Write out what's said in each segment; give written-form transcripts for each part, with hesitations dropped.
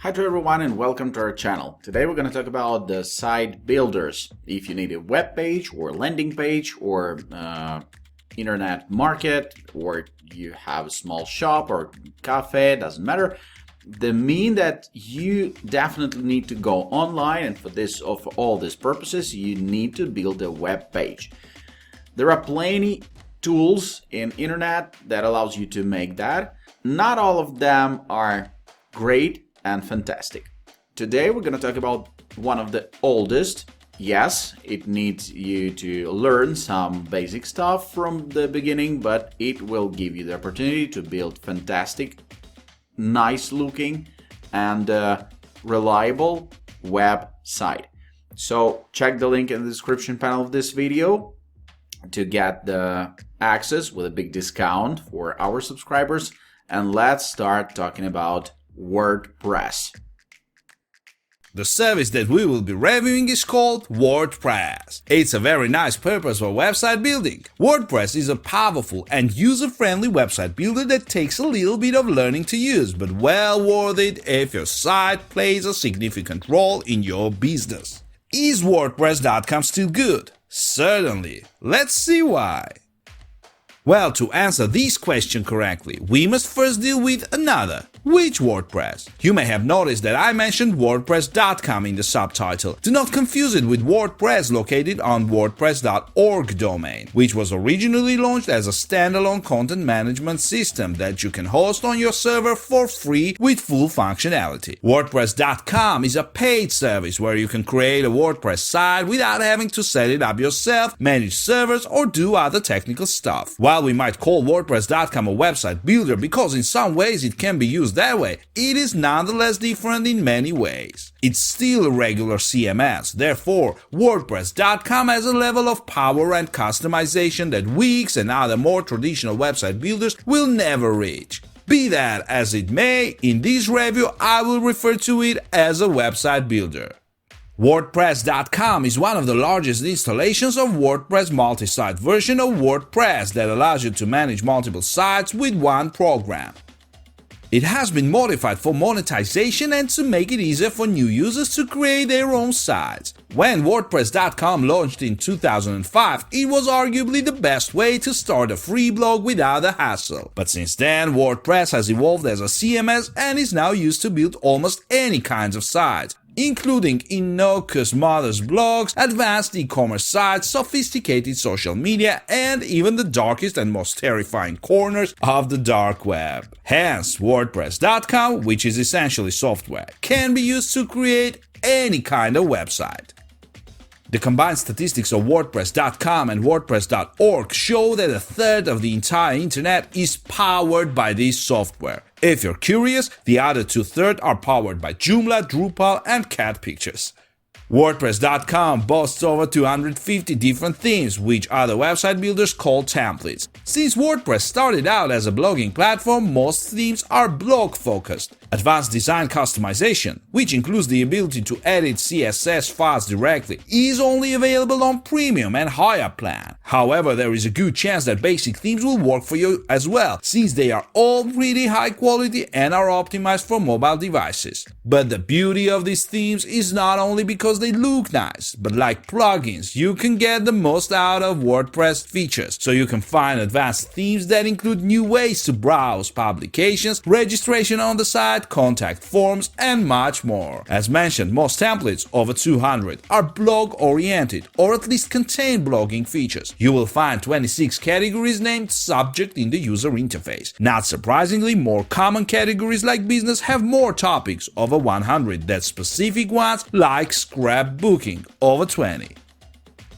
Hi to everyone and welcome to our channel. Today we're going to talk about the site builders. If you need a web page or landing page or internet market, or you have a small shop or cafe, doesn't matter. The mean that you definitely need to go online, and for all these purposes you need to build a web page. There are plenty tools in internet that allows you to make that. Not all of them are great and fantastic. Today we're going to talk about one of the oldest. Yes, it needs you to learn some basic stuff from the beginning, but it will give you the opportunity to build fantastic, nice looking and reliable website. So check the link in the description panel of this video to get the access with a big discount for our subscribers. And let's start talking about WordPress. The service that we will be reviewing is called WordPress. It's a very nice purpose for website building. WordPress is a powerful and user-friendly website builder that takes a little bit of learning to use, but well worth it if your site plays a significant role in your business. Is WordPress.com still good? Certainly. Let's see why. Well, to answer this question correctly, we must first deal with another. Which WordPress? You may have noticed that I mentioned WordPress.com in the subtitle. Do not confuse it with WordPress located on WordPress.org domain, which was originally launched as a standalone content management system that you can host on your server for free with full functionality. WordPress.com is a paid service where you can create a WordPress site without having to set it up yourself, manage servers, or do other technical stuff. While we might call WordPress.com a website builder because in some ways it can be used that way, it is nonetheless different in many ways. It's still a regular CMS, therefore WordPress.com has a level of power and customization that Wix and other more traditional website builders will never reach. Be that as it may, in this review I will refer to it as a website builder. WordPress.com is one of the largest installations of WordPress multi-site version of WordPress that allows you to manage multiple sites with one program. It has been modified for monetization and to make it easier for new users to create their own sites. When WordPress.com launched in 2005, it was arguably the best way to start a free blog without a hassle. But since then, WordPress has evolved as a CMS and is now used to build almost any kinds of sites, including innocuous mothers blogs, advanced e-commerce sites, sophisticated social media, and even the darkest and most terrifying corners of the dark web. Hence, WordPress.com, which is essentially software, can be used to create any kind of website. The combined statistics of WordPress.com and WordPress.org show that a third of the entire internet is powered by this software. If you're curious, the other two-thirds are powered by Joomla, Drupal, and cat pictures. WordPress.com boasts over 250 different themes, which other website builders call templates. Since WordPress started out as a blogging platform, most themes are blog-focused. Advanced design customization, which includes the ability to edit CSS files directly, is only available on premium and higher plan. However, there is a good chance that basic themes will work for you as well, since they are all pretty high quality and are optimized for mobile devices. But the beauty of these themes is not only because they look nice, but like plugins, you can get the most out of WordPress features. So you can find advanced themes that include new ways to browse publications, registration on the site, contact forms, and much more. As mentioned, most templates, over 200, are blog-oriented or at least contain blogging features. You will find 26 categories named subject in the user interface. Not surprisingly, more common categories like business have more topics, over 100, than specific ones like scrapbooking, over 20.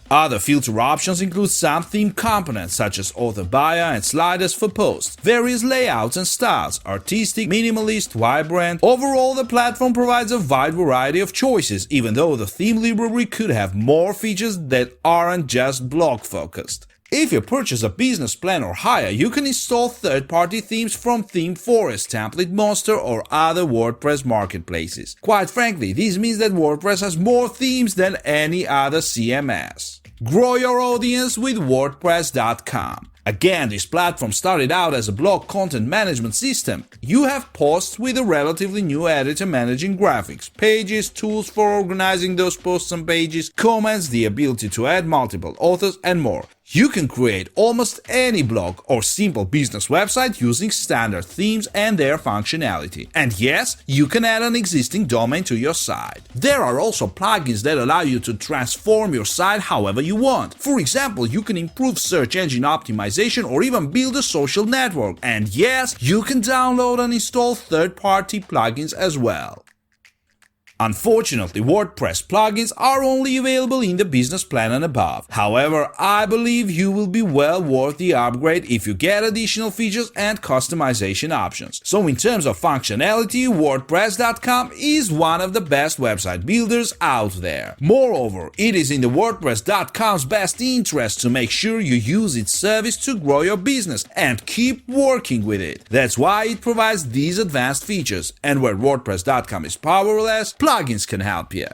Other filter options include some theme components such as author bio and sliders for posts, various layouts and styles, artistic, minimalist, vibrant. Overall, the platform provides a wide variety of choices, even though the theme library could have more features that aren't just blog focused. If you purchase a business plan or higher, you can install third-party themes from Theme Forest, Template Monster, or other WordPress marketplaces. Quite frankly, this means that WordPress has more themes than any other CMS. Grow your audience with WordPress.com. Again, this platform started out as a blog content management system. You have posts with a relatively new editor managing graphics, pages, tools for organizing those posts and pages, comments, the ability to add multiple authors, and more. You can create almost any blog or simple business website using standard themes and their functionality. And yes, you can add an existing domain to your site. There are also plugins that allow you to transform your site however you want. For example, you can improve search engine optimization or even build a social network. And yes, you can download and install third-party plugins as well. Unfortunately, WordPress plugins are only available in the business plan and above. However, I believe you will be well worth the upgrade if you get additional features and customization options. So in terms of functionality, WordPress.com is one of the best website builders out there. Moreover, it is in the WordPress.com's best interest to make sure you use its service to grow your business and keep working with it. That's why it provides these advanced features, and where WordPress.com is powerless, plugins can help you.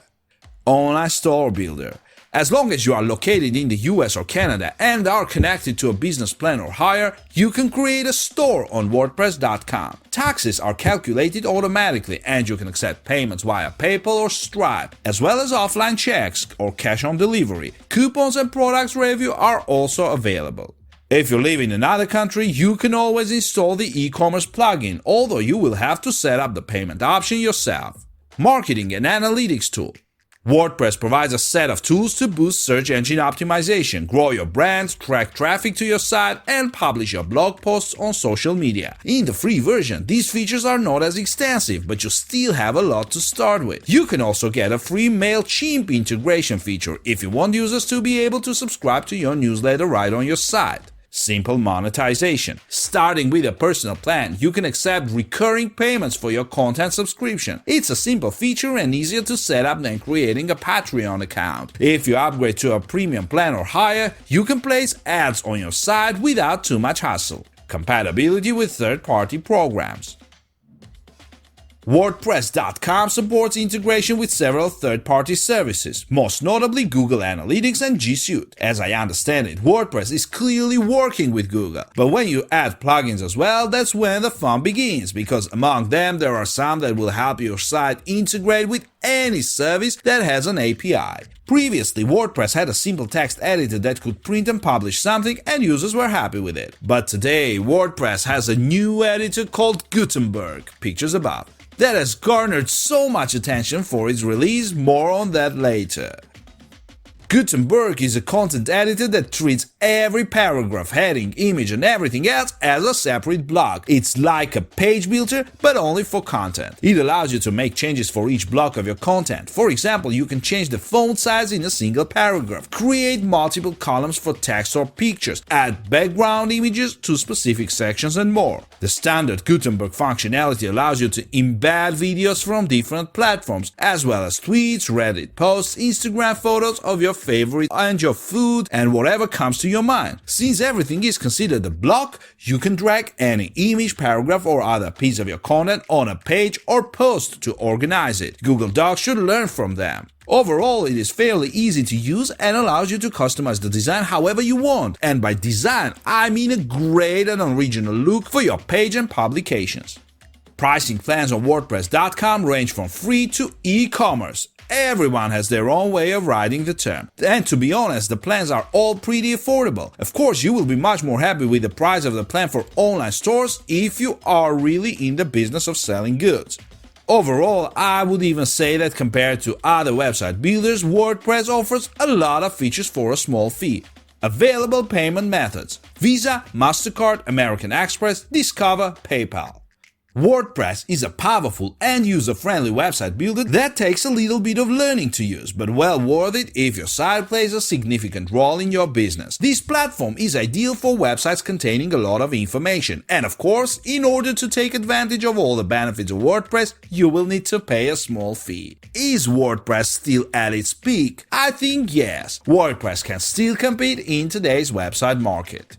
Online Store Builder. As long as you are located in the US or Canada and are connected to a business plan or higher, you can create a store on WordPress.com. Taxes are calculated automatically and you can accept payments via PayPal or Stripe, as well as offline checks or cash on delivery. Coupons and products review are also available. If you live in another country, you can always install the e-commerce plugin, although you will have to set up the payment option yourself. Marketing and analytics tool. WordPress provides a set of tools to boost search engine optimization, grow your brand, track traffic to your site, and publish your blog posts on social media. In the free version, these features are not as extensive, but you still have a lot to start with. You can also get a free MailChimp integration feature if you want users to be able to subscribe to your newsletter right on your site. Simple monetization. Starting with a personal plan, you can accept recurring payments for your content subscription. It's a simple feature and easier to set up than creating a Patreon account. If you upgrade to a premium plan or higher, you can place ads on your site without too much hassle. Compatibility with third-party programs. WordPress.com supports integration with several third-party services, most notably Google Analytics and G Suite. As I understand it, WordPress is clearly working with Google. But when you add plugins as well, that's when the fun begins, because among them there are some that will help your site integrate with any service that has an API. Previously, WordPress had a simple text editor that could print and publish something and users were happy with it. But today, WordPress has a new editor called Gutenberg, pictures above, that has garnered so much attention for its release. More on that later. Gutenberg is a content editor that treats every paragraph, heading, image, and everything else as a separate block. It's like a page builder, but only for content. It allows you to make changes for each block of your content. For example, you can change the font size in a single paragraph, create multiple columns for text or pictures, add background images to specific sections, and more. The standard Gutenberg functionality allows you to embed videos from different platforms, as well as tweets, Reddit posts, Instagram photos of your favorite and your food and whatever comes to your mind. Since everything is considered a block, you can drag any image, paragraph, or other piece of your content on a page or post to organize it. Google Docs should learn from them. Overall, it is fairly easy to use and allows you to customize the design however you want. And by design, I mean a great and original look for your page and publications. Pricing plans on WordPress.com range from free to e-commerce. Everyone has their own way of writing the term. And to be honest, the plans are all pretty affordable. Of course, you will be much more happy with the price of the plan for online stores if you are really in the business of selling goods. Overall, I would even say that compared to other website builders, WordPress offers a lot of features for a small fee. Available payment methods: Visa, MasterCard, American Express, Discover, PayPal. WordPress is a powerful and user-friendly website builder that takes a little bit of learning to use, but well worth it if your site plays a significant role in your business. This platform is ideal for websites containing a lot of information, and of course, in order to take advantage of all the benefits of WordPress, you will need to pay a small fee. Is WordPress still at its peak? I think yes. WordPress can still compete in today's website market.